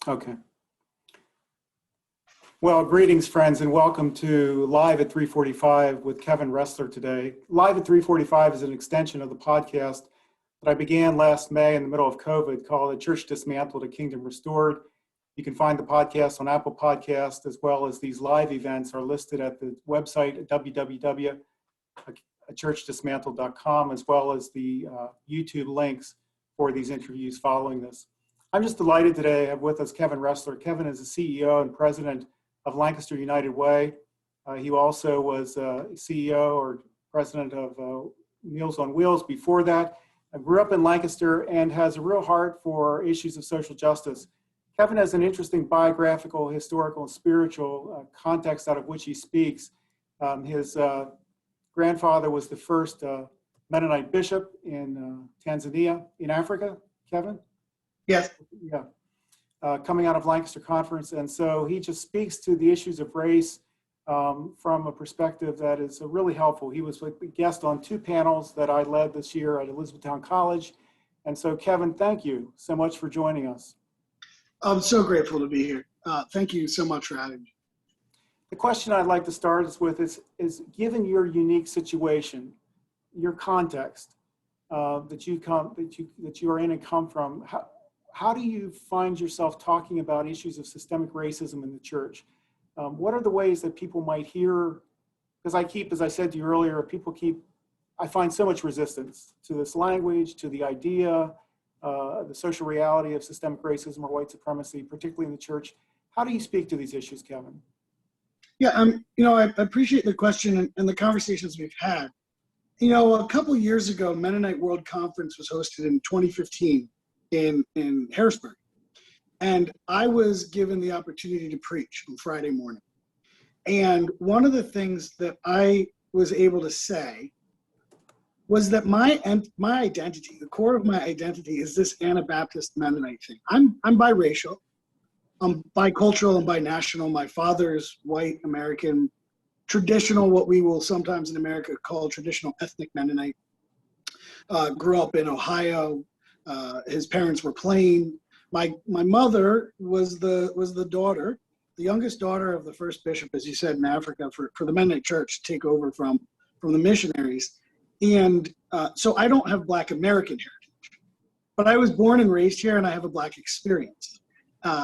Okay. Well, greetings, friends, and welcome to Live at 345 with Kevin Ressler today. Live at 345 is an extension of the podcast that I began last May in the middle of COVID called A Church Dismantled, A Kingdom Restored. You can find the podcast on Apple Podcasts, as well as these live events are listed at the website at www.churchdismantled.com, as well as the YouTube links for these interviews following this. I'm just delighted today to have with us Kevin Ressler. Kevin is the CEO and president of Lancaster United Way. He also was CEO or president of Meals on Wheels before that. I grew up in Lancaster and has a real heart for issues of social justice. Kevin has an interesting biographical, historical, and spiritual context out of which he speaks. His grandfather was the first Mennonite bishop in Tanzania, in Africa, Kevin? Yes. Yeah. Coming out of Lancaster Conference. And so he just speaks to the issues of race from a perspective that is really helpful. He was a guest on 2 panels that I led this year at Elizabethtown College. And so, Kevin, thank you so much for joining us. I'm so grateful to be here. Thank you so much for having me. The question I'd like to start us with is given your unique situation, your context that you are in and come from, how do you find yourself talking about issues of systemic racism in the church? What are the ways that people might hear? Because as I said to you earlier, I find so much resistance to this language, to the idea, the social reality of systemic racism or white supremacy, particularly in the church. How do you speak to these issues, Kevin? Yeah, I appreciate the question and the conversations we've had. A couple years ago, Mennonite World Conference was hosted in 2015 in Harrisburg. And I was given the opportunity to preach on Friday morning. And one of the things that I was able to say was that my identity, the core of my identity, is this Anabaptist Mennonite thing. I'm biracial, I'm bicultural and binational. My father is white American, traditional, what we will sometimes in America call traditional ethnic Mennonite. Grew up in Ohio. His parents were plain. My mother was the daughter, the youngest daughter of the first bishop, as you said, in Africa for the Mennonite Church to take over from the missionaries. And so I don't have Black American heritage, but I was born and raised here and I have a Black experience.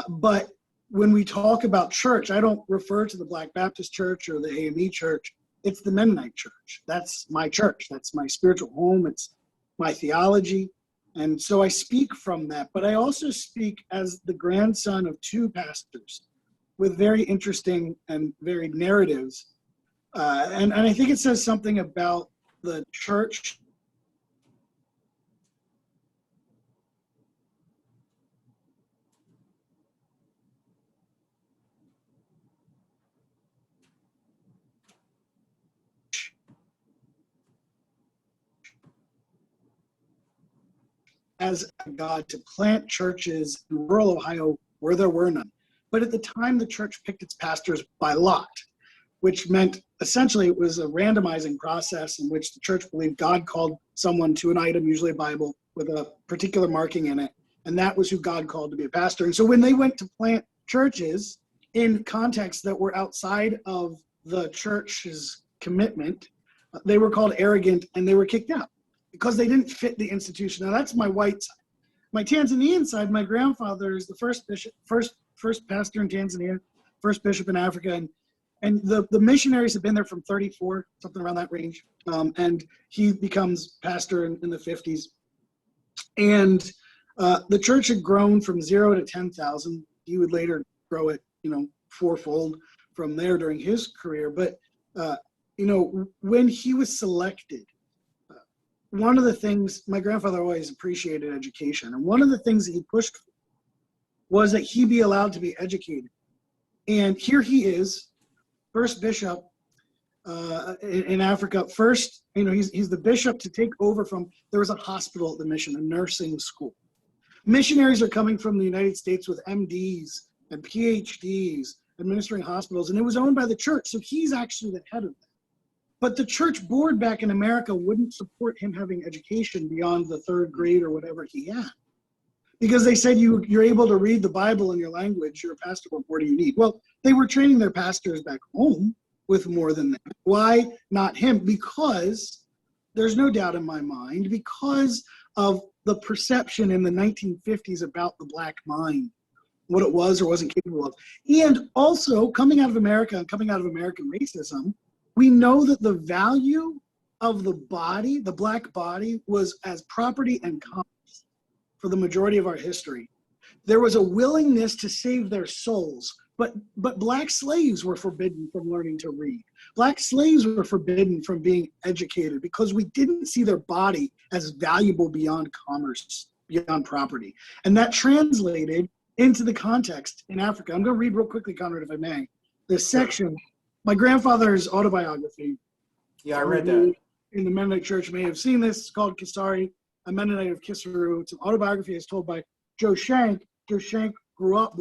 But when we talk about church, I don't refer to the Black Baptist Church or the AME Church. It's the Mennonite Church. That's my church. That's my spiritual home. It's my theology. And so I speak from that, but I also speak as the grandson of 2 pastors with very interesting and varied narratives. And I think it says something about the church as a God to plant churches in rural Ohio where there were none. But at the time, the church picked its pastors by lot, which meant essentially it was a randomizing process in which the church believed God called someone to an item, usually a Bible, with a particular marking in it. And that was who God called to be a pastor. And so when they went to plant churches in contexts that were outside of the church's commitment, they were called arrogant and they were kicked out because they didn't fit the institution. Now that's my white side. My Tanzanian side, my grandfather is the first bishop, first pastor in Tanzania, first bishop in Africa. And the missionaries have been there from 34, something around that range. And he becomes pastor in the 50s. And the church had grown from 0 to 10,000. He would later grow it, fourfold from there during his career. But, when he was selected, one of the things, my grandfather always appreciated education. And one of the things that he pushed for was that he be allowed to be educated. And here he is, first bishop in Africa. First, he's the bishop to take over from, there was a hospital at the mission, a nursing school. Missionaries are coming from the United States with MDs and PhDs, administering hospitals, and it was owned by the church. So he's actually the head of that. But the church board back in America wouldn't support him having education beyond the 3rd grade or whatever he had. because they said you're able to read the Bible in your language, you're a pastor, what more do you need? Well, they were training their pastors back home with more than that. Why not him? Because there's no doubt in my mind, because of the perception in the 1950s about the black mind, what it was or wasn't capable of. And also coming out of America and coming out of American racism, we know that the value of the body, the black body, was as property and commerce for the majority of our history. There was a willingness to save their souls, but black slaves were forbidden from learning to read. Black slaves were forbidden from being educated because we didn't see their body as valuable beyond commerce, beyond property. And that translated into the context in Africa. I'm going to read real quickly, Conrad, if I may, this section. My grandfather's autobiography. Yeah, I read that. In the Mennonite Church may have seen this. It's called Kisari, a Mennonite of Kisuru. It's an autobiography. It's told by Joe Shank. Joe Shank grew up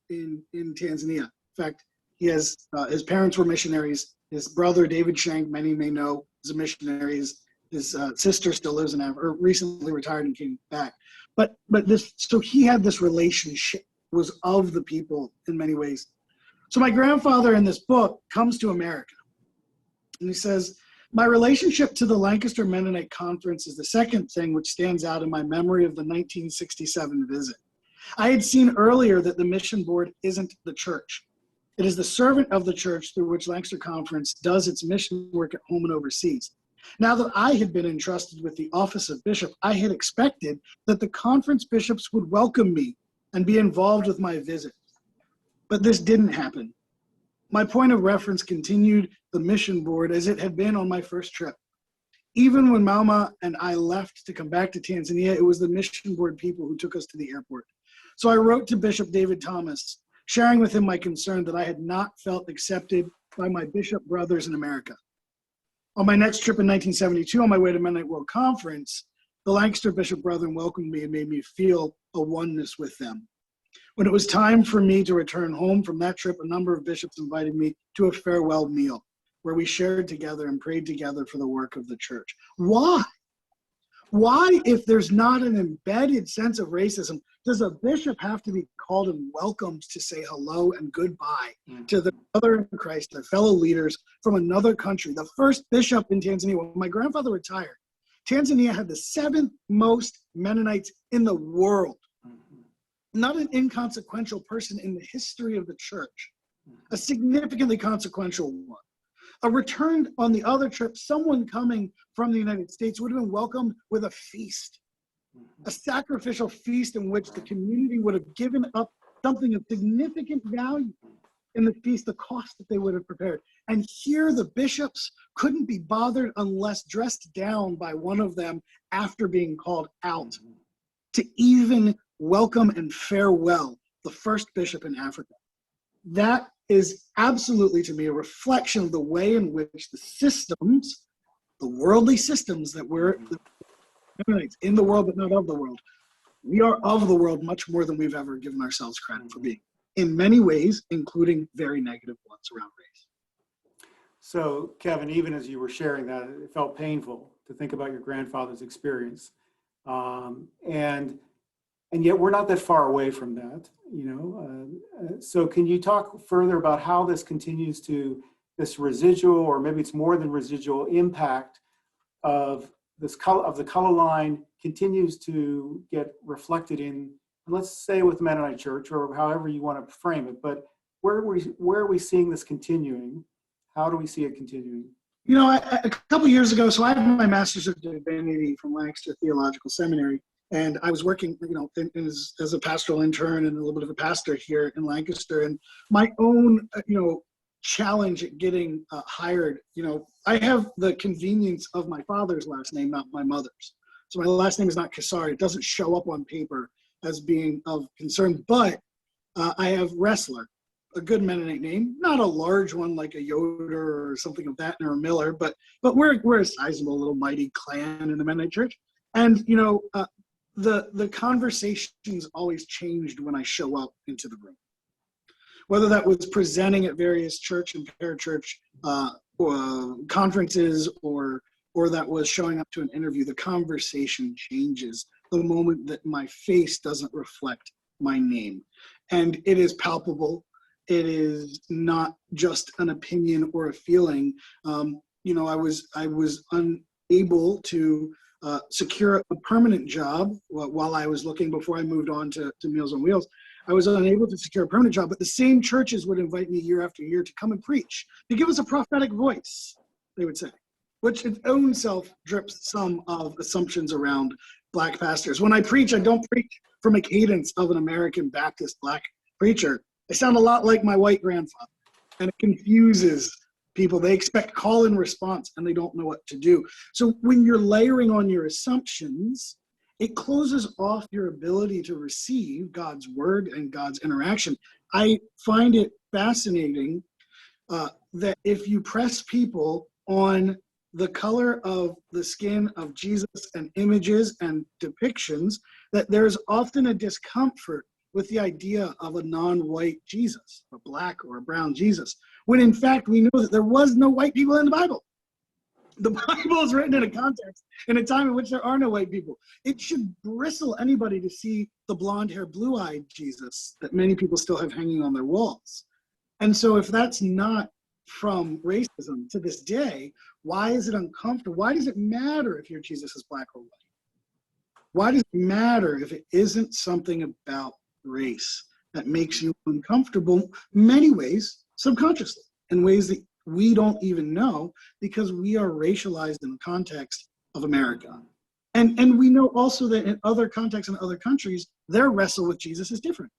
in Tanzania. In fact, he has his parents were missionaries. His brother David Shank, many may know, is a missionary. His sister still lives in Africa, or recently retired and came back. But this, so he had this relationship, was of the people in many ways. So my grandfather in this book comes to America, and he says, my relationship to the Lancaster Mennonite Conference is the second thing which stands out in my memory of the 1967 visit. I had seen earlier that the mission board isn't the church. It is the servant of the church through which Lancaster Conference does its mission work at home and overseas. Now that I had been entrusted with the office of bishop, I had expected that the conference bishops would welcome me and be involved with my visit. But this didn't happen. My point of reference continued the mission board as it had been on my first trip. Even when Mama and I left to come back to Tanzania, it was the mission board people who took us to the airport. So I wrote to Bishop David Thomas, sharing with him my concern that I had not felt accepted by my bishop brothers in America. On my next trip in 1972, on my way to Mennonite World Conference, the Lancaster Bishop Brethren welcomed me and made me feel a oneness with them. When it was time for me to return home from that trip, a number of bishops invited me to a farewell meal where we shared together and prayed together for the work of the church. Why? Why, if there's not an embedded sense of racism, does a bishop have to be called and welcomed to say hello and goodbye to their brother in Christ, their fellow leaders from another country? The first bishop in Tanzania, when my grandfather retired, Tanzania had the 7th most Mennonites in the world. Not an inconsequential person in the history of the church, a significantly consequential one. A return on the other trip, someone coming from the United States would have been welcomed with a feast, a sacrificial feast in which the community would have given up something of significant value in the feast, the cost that they would have prepared. And here the bishops couldn't be bothered unless dressed down by one of them after being called out to even welcome and farewell the first bishop in Africa. That is absolutely, to me, a reflection of the way in which the systems, the worldly systems that we're in the world but not of the world, we are of the world much more than we've ever given ourselves credit for being, in many ways, including very negative ones around race. So, Kevin, even as you were sharing that, it felt painful to think about your grandfather's experience. And yet we're not that far away from that, so can you talk further about how this continues to, this residual, or maybe it's more than residual, impact of this of the color line continues to get reflected in, let's say, with the Mennonite Church, or however you want to frame it, but where are we seeing this continuing? How do we see it continuing? A couple years ago, so I have my Master's of Divinity from Lancaster Theological Seminary. And I was working, as a pastoral intern and a little bit of a pastor here in Lancaster. And my own, challenge at getting hired, I have the convenience of my father's last name, not my mother's. So my last name is not Kisari. It doesn't show up on paper as being of concern. But I have Ressler, a good Mennonite name, not a large one like a Yoder or something of that, or a Miller, but we're a sizable little mighty clan in the Mennonite Church. And the conversations always changed when I show up into the room. Whether that was presenting at various church and parachurch conferences or that was showing up to an interview, the conversation changes the moment that my face doesn't reflect my name. And it is palpable. It is not just an opinion or a feeling. I was unable to secure a permanent job while I was looking before I moved on to Meals on Wheels. I was unable to secure a permanent job, but the same churches would invite me year after year to come and preach, to give us a prophetic voice, they would say, which its own self drips some of assumptions around Black pastors. When I preach, I don't preach from a cadence of an American Baptist Black preacher. I sound a lot like my white grandfather, and it confuses people. They expect call and response, and they don't know what to do. So when you're layering on your assumptions, it closes off your ability to receive God's word and God's interaction. I find it fascinating that if you press people on the color of the skin of Jesus and images and depictions, that there's often a discomfort with the idea of a non-white Jesus, a black or a brown Jesus, when in fact we know that there was no white people in the Bible. The Bible is written in a context, in a time in which there are no white people. It should bristle anybody to see the blonde-haired, blue-eyed Jesus that many people still have hanging on their walls. And so if that's not from racism to this day, why is it uncomfortable? Why does it matter if your Jesus is black or white? Why does it matter if it isn't something about race that makes you uncomfortable, many ways, subconsciously, in ways that we don't even know, because we are racialized in the context of America. And we know also that in other contexts in other countries, their wrestle with Jesus is different.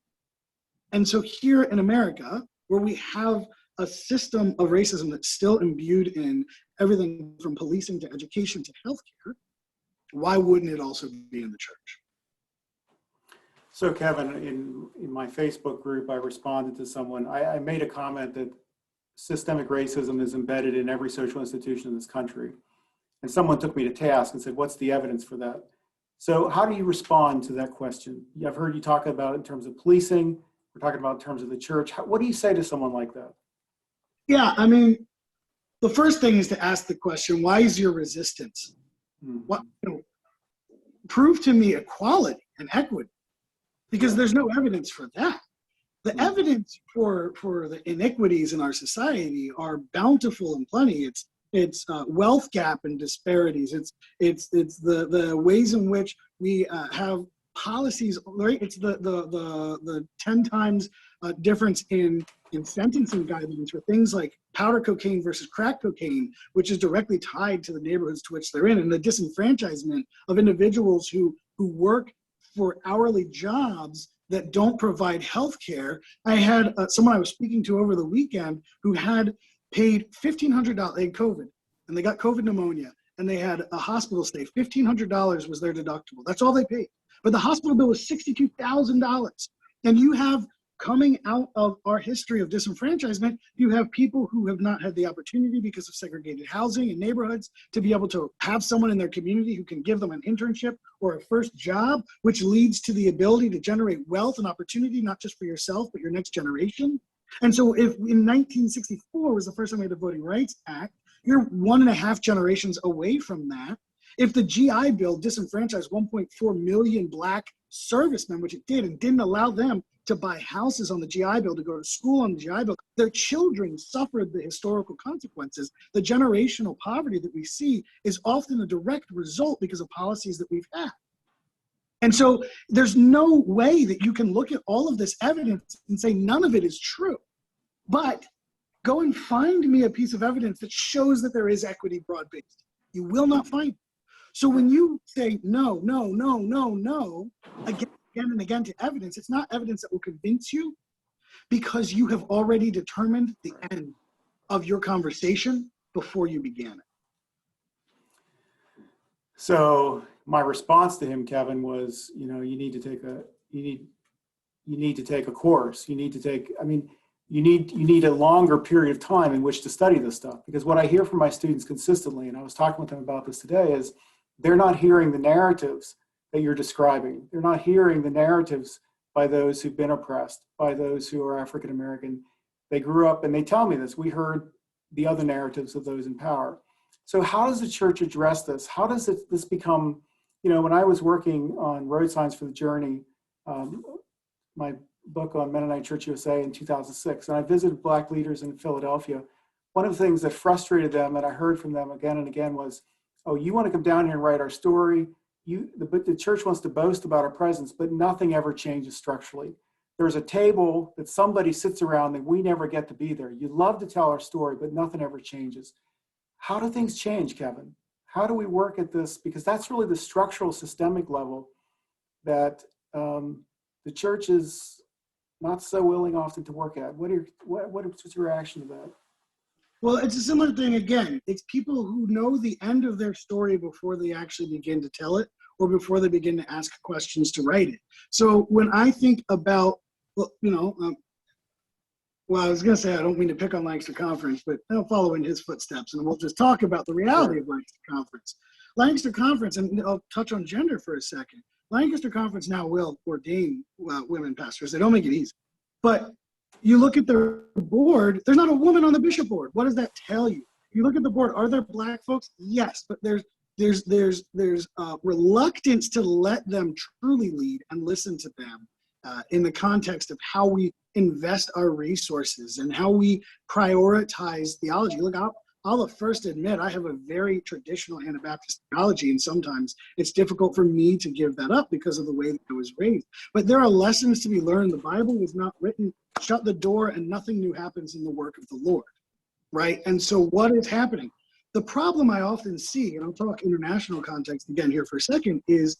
And so here in America, where we have a system of racism that's still imbued in everything from policing to education to healthcare, why wouldn't it also be in the church? So Kevin, in my Facebook group, I responded to someone. I made a comment that systemic racism is embedded in every social institution in this country. And someone took me to task and said, what's the evidence for that? So how do you respond to that question? I've heard you talk about it in terms of policing. We're talking about in terms of the church. What do you say to someone like that? Yeah, I mean, the first thing is to ask the question, why is your resistance? Prove to me equality and equity, because there's no evidence for that. The evidence for the iniquities in our society are bountiful and plenty. It's wealth gap and disparities. It's the ways in which we have policies. Right? It's the 10 times difference in sentencing guidelines for things like powder cocaine versus crack cocaine, which is directly tied to the neighborhoods to which they're in, and the disenfranchisement of individuals who work for hourly jobs that don't provide health care. I had someone I was speaking to over the weekend who had paid $1,500, they had COVID, and they got COVID pneumonia, and they had a hospital stay. $1,500 was their deductible. That's all they paid. But the hospital bill was $62,000. And you have, coming out of our history of disenfranchisement, you have people who have not had the opportunity because of segregated housing in neighborhoods to be able to have someone in their community who can give them an internship or a first job, which leads to the ability to generate wealth and opportunity, not just for yourself, but your next generation. And so if in 1964 was the first time we had the Voting Rights Act, you're 1.5 generations away from that. If the GI Bill disenfranchised 1.4 million Black servicemen, which it did, and didn't allow them to buy houses on the GI Bill, to go to school on the GI Bill, their children suffered the historical consequences. The generational poverty that we see is often a direct result because of policies that we've had. And so there's no way that you can look at all of this evidence and say none of it is true. But go and find me a piece of evidence that shows that there is equity broad-based. You will not find it. So when you say no, no, no, no, no, again and again to evidence, it's not evidence that will convince you, because you have already determined the end of your conversation before you began it. So my response to him, Kevin, was, you need to take a course. You need a longer period of time in which to study this stuff. Because what I hear from my students consistently, and I was talking with them about this today, is they're not hearing the narratives that you're describing. They're not hearing the narratives by those who've been oppressed, by those who are African American. They grew up, and they tell me this, we heard the other narratives of those in power. So how does the church address this? How does this become, when I was working on road signs for the journey, my book on Mennonite Church USA in 2006, and I visited Black leaders in Philadelphia. One of the things that frustrated them, and I heard from them again and again, was, oh, you want to come down here and write our story? The church wants to boast about our presence, but nothing ever changes structurally. There's a table that somebody sits around and we never get to be there. You love to tell our story, but nothing ever changes. How do things change, Kevin? How do we work at this? Because that's really the structural, systemic level that the church is not so willing often to work at. What's your reaction to that? Well, it's a similar thing again. It's people who know the end of their story before they actually begin to tell it, or before they begin to ask questions to write it. So when I think about, well, I was going to say, I don't mean to pick on Lancaster Conference, but I'll follow in his footsteps, and we'll just talk about the reality of Lancaster Conference. Lancaster Conference, and I'll touch on gender for a second. Lancaster Conference now will ordain women pastors. They don't make it easy. But you look at their board, there's not a woman on the bishop board. What does that tell you? You look at the board, are there Black folks? Yes, but there's reluctance to let them truly lead and listen to them in the context of how we invest our resources and how we prioritize theology. Look, I'll first admit I have a very traditional Anabaptist theology, and sometimes it's difficult for me to give that up because of the way that I was raised. But there are lessons to be learned. The Bible was not written, shut the door and nothing new happens in the work of the Lord, right? And so what is happening? The problem I often see, and I'll talk international context again here for a second, is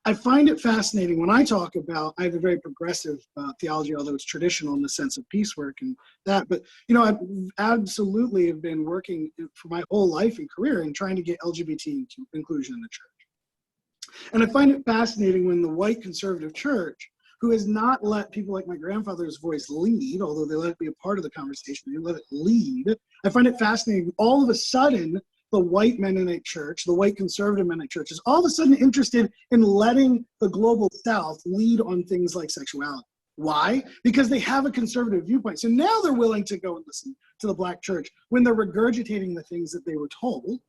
I find it fascinating when I talk about, I have a very progressive theology, although it's traditional in the sense of piecework and that, but I absolutely have been working for my whole life and career in trying to get LGBT inclusion in the church. And I find it fascinating when the white conservative church, who has not let people like my grandfather's voice lead, although they let it be a part of the conversation, they let it lead. I find it fascinating. All of a sudden, the white Mennonite church, the white conservative Mennonite church, is all of a sudden interested in letting the global South lead on things like sexuality. Why? Because they have a conservative viewpoint. So now they're willing to go and listen to the Black church when they're regurgitating the things that they were told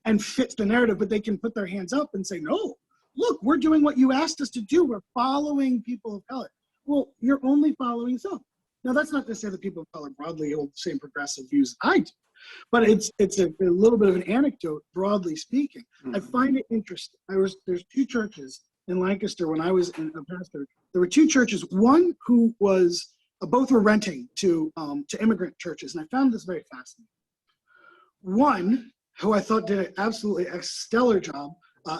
and fits the narrative, but they can put their hands up and say, no, look, we're doing what you asked us to do. We're following people of color. Well, you're only following some. Now, that's not to say that people of color broadly hold the same progressive views I do, but it's a little bit of an anecdote, broadly speaking. Mm-hmm. I find it interesting. There's two churches in Lancaster when I was a pastor. There were two churches, one who was, both were renting to immigrant churches, and I found this very fascinating. One, who I thought did an absolutely stellar job,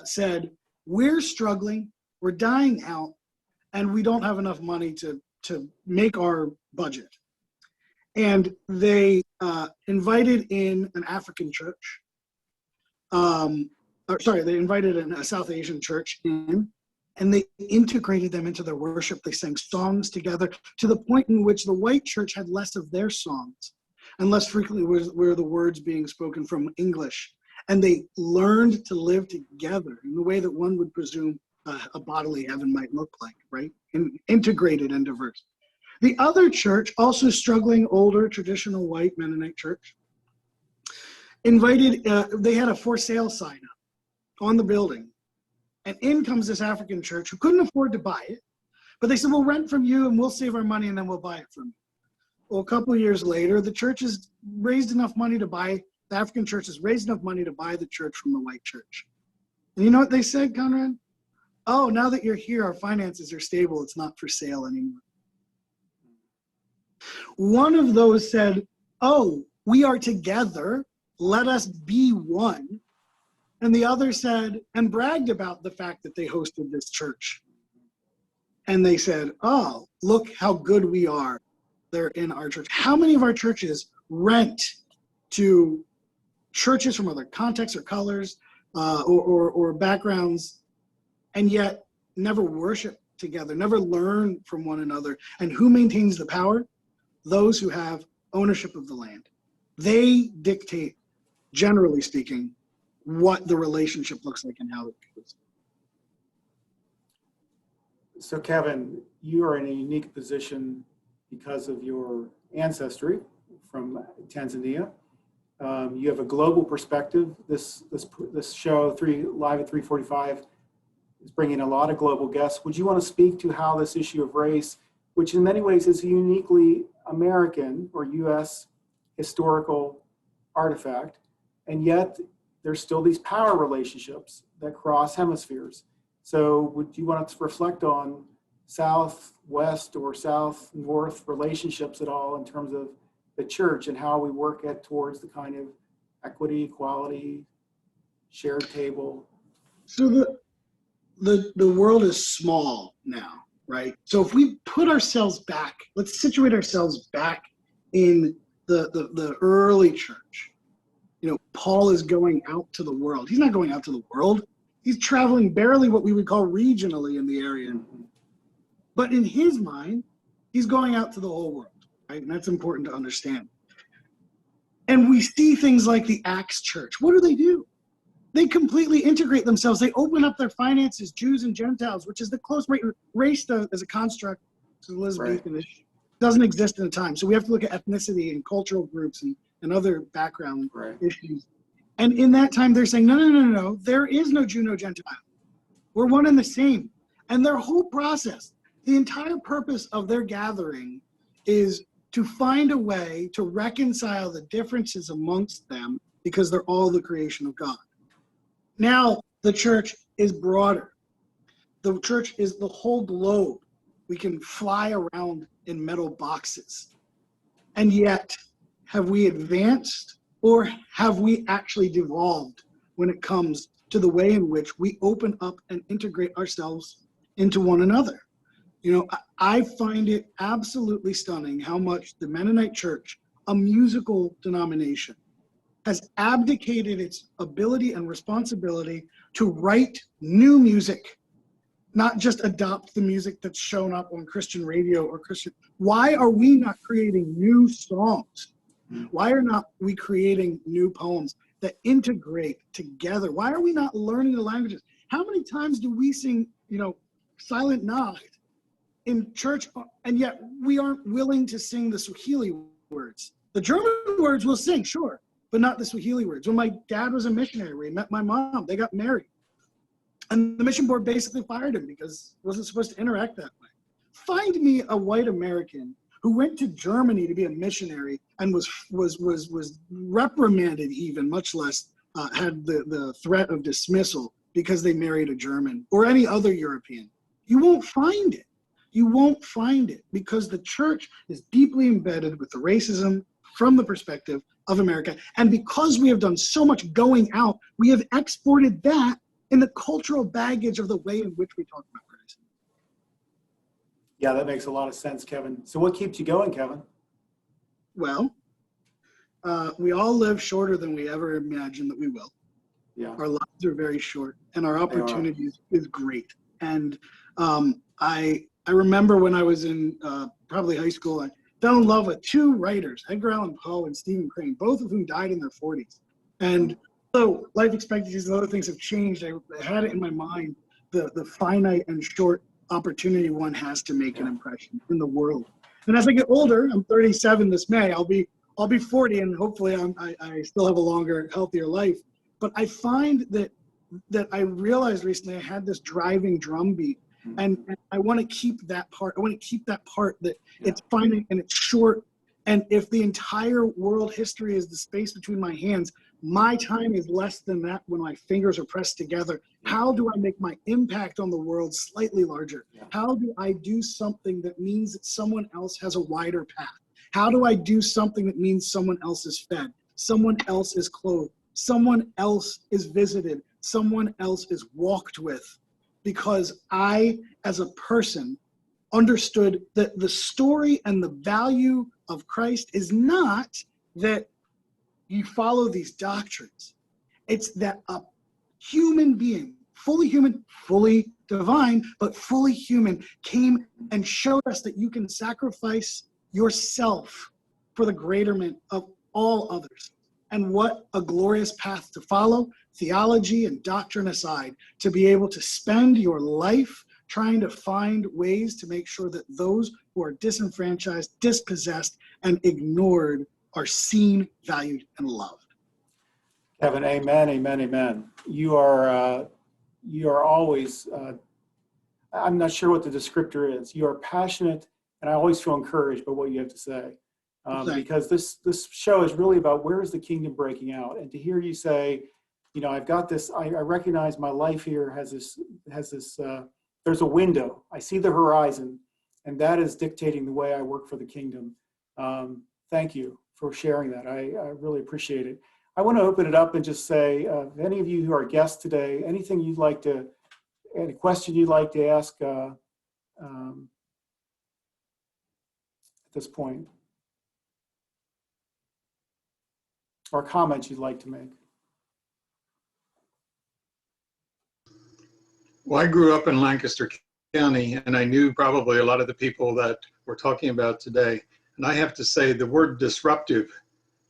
said, we're struggling, we're dying out, and we don't have enough money to make our budget. And they invited in an African church. They invited a South Asian church in, and they integrated them into their worship. They sang songs together to the point in which the white church had less of their songs, and less frequently were the words being spoken from English. And they learned to live together in the way that one would presume a bodily heaven might look like, right? Integrated and diverse. The other church, also struggling, older, traditional white Mennonite church, invited, they had a for sale sign up on the building. And in comes this African church who couldn't afford to buy it, but they said, we'll rent from you and we'll save our money and then we'll buy it from you. Well, a couple of years later, the church has raised enough money to buy, the African church has raised enough money to buy the church from the white church. And you know what they said, Conrad? Oh, now that you're here, our finances are stable. It's not for sale anymore. One of those said, oh, we are together. Let us be one. And the other said, and bragged about the fact that they hosted this church. And they said, oh, look how good we are. They're in our church. How many of our churches rent to churches from other contexts or colors or backgrounds, and yet never worship together, never learn from one another? And who maintains the power? Those who have ownership of the land. They dictate, generally speaking, what the relationship looks like and how it goes. So Kevin, you are in a unique position because of your ancestry from Tanzania. You have a global perspective. This show, Live at 3:45, is bringing a lot of global guests. Would you want to speak to how this issue of race, which in many ways is a uniquely American or U.S. historical artifact, and yet there's still these power relationships that cross hemispheres. So would you want to reflect on South-West or South-North relationships at all in terms of the church and how we work towards the kind of equity, equality, shared table? So the world is small now, right? So if we put ourselves back, let's situate ourselves back in the early church. You know, Paul is going out to the world. He's not going out to the world. He's traveling barely what we would call regionally in the area. Mm-hmm. But in his mind, he's going out to the whole world, right? And that's important to understand. And we see things like the Acts Church. What do? They completely integrate themselves. They open up their finances, Jews and Gentiles, which is the close race as a construct to Elizabethan issue. Doesn't exist in the time. So we have to look at ethnicity and cultural groups and other background issues. And in that time, they're saying, no. There is no Jew, no Gentile. We're one and the same. And their whole process, the entire purpose of their gathering is to find a way to reconcile the differences amongst them because they're all the creation of God. Now, the church is broader. The church is the whole globe. We can fly around in metal boxes. And yet, have we advanced or have we actually devolved when it comes to the way in which we open up and integrate ourselves into one another? You know, I find it absolutely stunning how much the Mennonite Church, a musical denomination, has abdicated its ability and responsibility to write new music, not just adopt the music that's shown up on Christian radio or Christian. Why are we not creating new songs? Why are not we creating new poems that integrate together? Why are we not learning the languages? How many times do we sing, Silent Night in church, and yet we aren't willing to sing the Swahili words? The German words we'll sing, sure, but not the Swahili words. When my dad was a missionary, he met my mom, they got married. And the mission board basically fired him because he wasn't supposed to interact that way. Find me a white American who went to Germany to be a missionary and was reprimanded even, much less had the threat of dismissal because they married a German or any other European. You won't find it. You won't find it because the church is deeply embedded with the racism from the perspective of America. And because we have done so much going out, we have exported that in the cultural baggage of the way in which we talk about Christ. Yeah, that makes a lot of sense, Kevin. So what keeps you going, Kevin? Well, we all live shorter than we ever imagined that we will. Yeah. Our lives are very short and our opportunities is great. And I remember when I was in probably high school, I fell in love with two writers, Edgar Allan Poe and Stephen Crane, both of whom died in their 40s. And so life expectancies and other things have changed. I had it in my mind, the finite and short opportunity one has to make an impression in the world. And as I get older, I'm 37 this May, I'll be 40 and hopefully I still have a longer, healthier life. But I find that I realized recently I had this driving drumbeat and I want to keep that part. I want to keep that part that it's finite and it's short. And if the entire world history is the space between my hands, my time is less than that when my fingers are pressed together. How do I make my impact on the world slightly larger? How do I do something that means that someone else has a wider path? How do I do something that means someone else is fed, someone else is clothed, someone else is visited, someone else is walked with? Because I, as a person, understood that the story and the value of Christ is not that you follow these doctrines. It's that a human being, fully human, fully divine, but fully human, came and showed us that you can sacrifice yourself for the greaterment of all others. And what a glorious path to follow, theology and doctrine aside, to be able to spend your life trying to find ways to make sure that those who are disenfranchised, dispossessed, and ignored are seen, valued, and loved. Kevin, amen, amen, amen. You are you are always, I'm not sure what the descriptor is. You are passionate, and I always feel encouraged by what you have to say. Because this show is really about where is the kingdom breaking out. And to hear you say, you know, I've got this, I recognize my life here has this, there's a window. I see the horizon, and that is dictating the way I work for the kingdom. Thank you for sharing that. I really appreciate it. I want to open it up and just say, if any of you who are guests today, anything you'd like to, any question you'd like to ask at this point, or comments you'd like to make. Well, I grew up in Lancaster County, and I knew probably a lot of the people that we're talking about today. And I have to say the word disruptive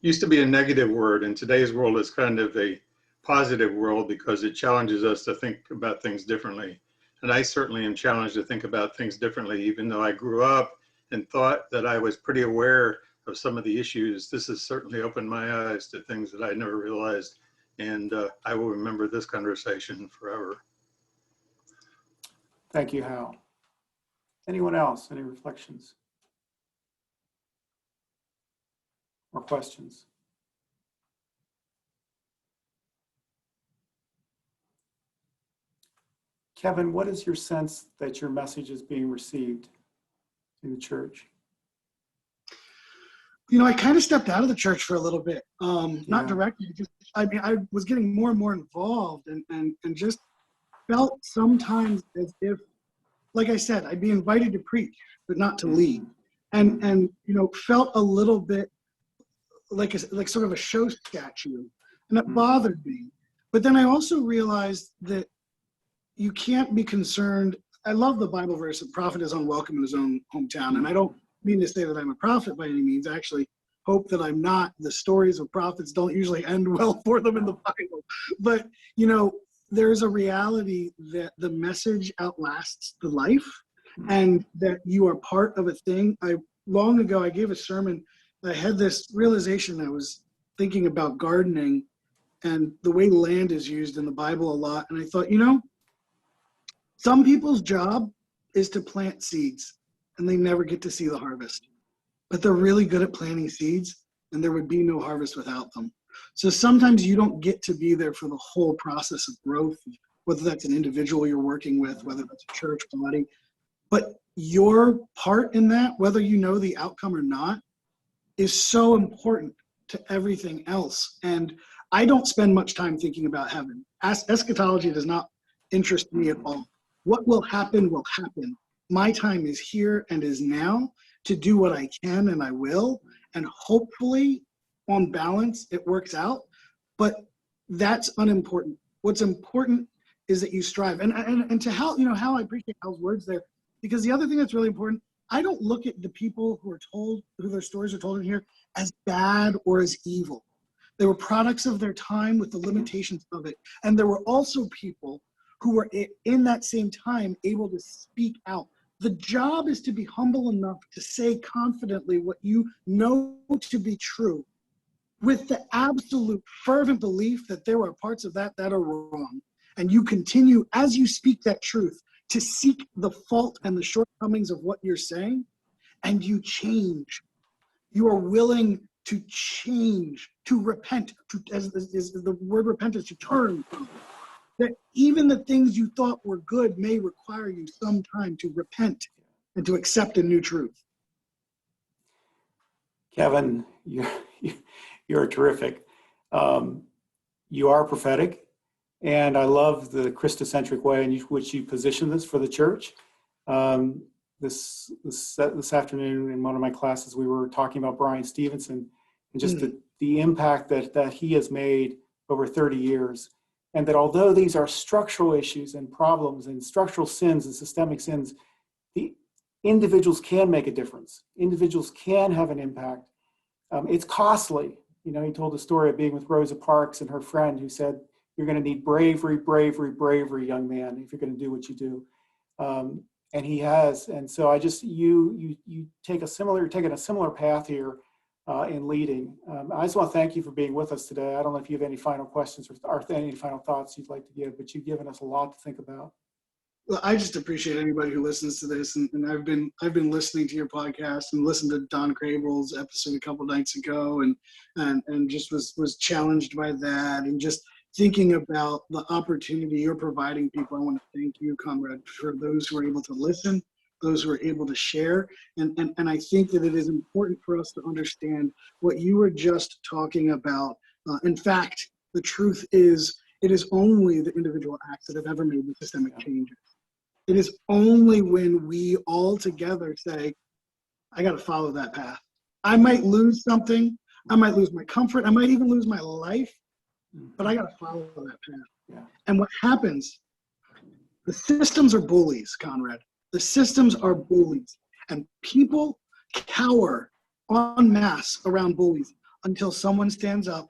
used to be a negative word. In today's world, it's kind of a positive world because it challenges us to think about things differently. And I certainly am challenged to think about things differently, even though I grew up and thought that I was pretty aware of some of the issues. This has certainly opened my eyes to things that I never realized. And I will remember this conversation forever. Thank you, Hal. Anyone else? Any reflections or questions? Kevin, what is your sense that your message is being received in the church? You know, I kind of stepped out of the church for a little bit, not directly. Just, I mean, I was getting more and more involved, and just felt sometimes as if, like I said, I'd be invited to preach, but not to lead, and you know, felt a little bit like sort of a show statue, and it bothered me. But then I also realized that you can't be concerned. I love the Bible verse, "A prophet is unwelcome in his own hometown," and I don't mean to say that I'm a prophet by any means. I actually hope that I'm not. The stories of prophets don't usually end well for them in the Bible. But, you know, there's a reality that the message outlasts the life, and that you are part of a thing. Long ago, I gave a sermon. I had this realization. I was thinking about gardening and the way land is used in the Bible a lot. And I thought, you know, some people's job is to plant seeds, and they never get to see the harvest. But they're really good at planting seeds, and there would be no harvest without them. So sometimes you don't get to be there for the whole process of growth, whether that's an individual you're working with, whether that's a church body. But your part in that, whether you know the outcome or not, is so important to everything else. And I don't spend much time thinking about heaven. Eschatology does not interest me at all. What will happen will happen. My time is here and is now to do what I can, and I will. And hopefully, on balance, it works out. But that's unimportant. What's important is that you strive. And to Hal, you know, Hal, I appreciate Hal's words there, because the other thing that's really important, I don't look at the people who their stories are told in here, as bad or as evil. They were products of their time with the limitations of it. And there were also people who were in that same time able to speak out. The job is to be humble enough to say confidently what you know to be true, with the absolute fervent belief that there are parts of that are wrong. And you continue, as you speak that truth, to seek the fault and the shortcomings of what you're saying, and you change. You are willing to change, to repent, as the word repent is to turn. That even the things you thought were good may require you some time to repent and to accept a new truth. Kevin, you're terrific. You are prophetic, and I love the Christo-centric way in which you position this for the church. This afternoon in one of my classes, we were talking about Brian Stevenson and just the impact that he has made over 30 years. And that although these are structural issues and problems and structural sins and systemic sins, the individuals can make a difference. Individuals can have an impact. It's costly. You know, he told the story of being with Rosa Parks and her friend who said, "You're going to need bravery, bravery, bravery, young man, if you're going to do what you do." And he has. And so I just, you're taking a similar path here in leading. I just want to thank you for being with us today. I don't know if you have any final questions or any final thoughts you'd like to give, but you've given us a lot to think about. Well, I just appreciate anybody who listens to this, and I've been listening to your podcast and listened to Don Crable's episode a couple nights ago, and just was challenged by that, and just thinking about the opportunity you're providing people. I want to thank you, Conrad, for those who are able to listen, those who are able to share, and I think that it is important for us to understand what you were just talking about. In fact, the truth is, it is only the individual acts that have ever made the systemic changes. It is only when we all together say, I got to follow that path. I might lose something. I might lose my comfort. I might even lose my life, but I got to follow that path. Yeah. And what happens, the systems are bullies, Conrad. The systems are bullies. And people cower en masse around bullies until someone stands up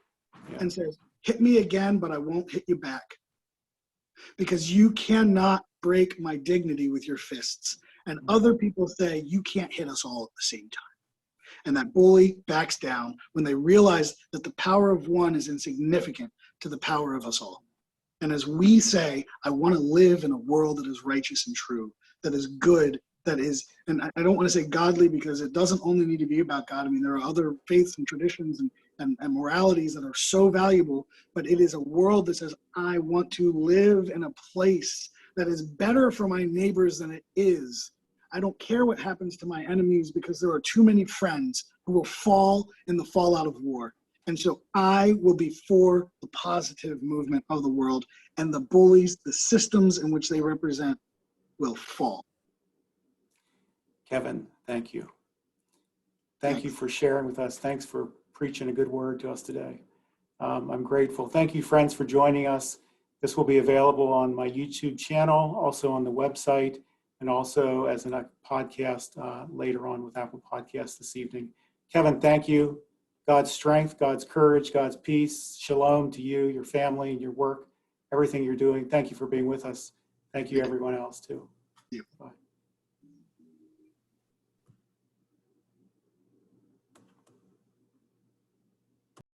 and says, hit me again, but I won't hit you back. Because you cannot break my dignity with your fists. And other people say, you can't hit us all at the same time. And that bully backs down when they realize that the power of one is insignificant to the power of us all. And as we say, I want to live in a world that is righteous and true, that is good, that is, and I don't want to say godly because it doesn't only need to be about God. I mean, there are other faiths and traditions and moralities that are so valuable, but it is a world that says, I want to live in a place that is better for my neighbors than it is. I don't care what happens to my enemies because there are too many friends who will fall in the fallout of war. And so I will be for the positive movement of the world, and the bullies, the systems in which they represent, will fall. Kevin, thank you. Thank you for sharing with us. Thanks for preaching a good word to us today. I'm grateful. Thank you, friends, for joining us. This will be available on my YouTube channel, also on the website, and also as a podcast later on with Apple Podcasts this evening. Kevin, thank you. God's strength, God's courage, God's peace, shalom to you, your family, and your work, everything you're doing. Thank you for being with us. Thank you, everyone else, too. Yeah. Bye.